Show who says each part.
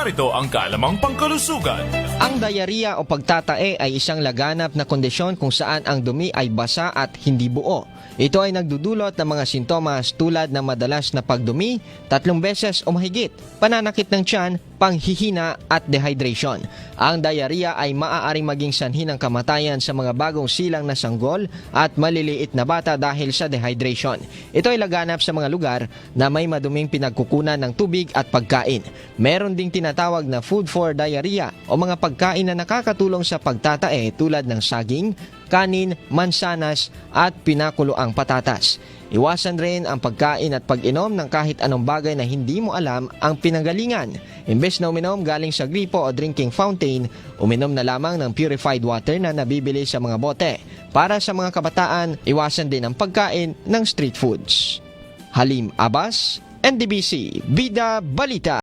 Speaker 1: narito ang kaalamang pangkalusugan.
Speaker 2: Ang diarrhea o pagtatae ay isang laganap na kondisyon kung saan ang dumi ay basa at hindi buo. Ito ay nagdudulot ng mga sintomas tulad ng madalas na pagdumi, 3 beses o mahigit, pananakit ng tiyan, panghihina at dehydration. Ang diarrhea ay maaaring maging sanhi ng kamatayan sa mga bagong silang na sanggol at maliliit na bata dahil sa dehydration. Ito ay laganap sa mga lugar na may maduming pinagkukunan ng tubig at pagkain. Meron ding tinatawag na food for diarrhea o mga pagkain na nakakatulong sa pagtatae tulad ng saging, kanin, mansanas at pinakuloang patatas. Iwasan rin ang pagkain at pag-inom ng kahit anong bagay na hindi mo alam ang pinanggalingan. Imbes na uminom galing sa gripo o drinking fountain, uminom na lamang ng purified water na nabibili sa mga bote. Para sa mga kabataan, iwasan din ang pagkain ng street foods. Halim Abbas, NDBC, Bida Balita.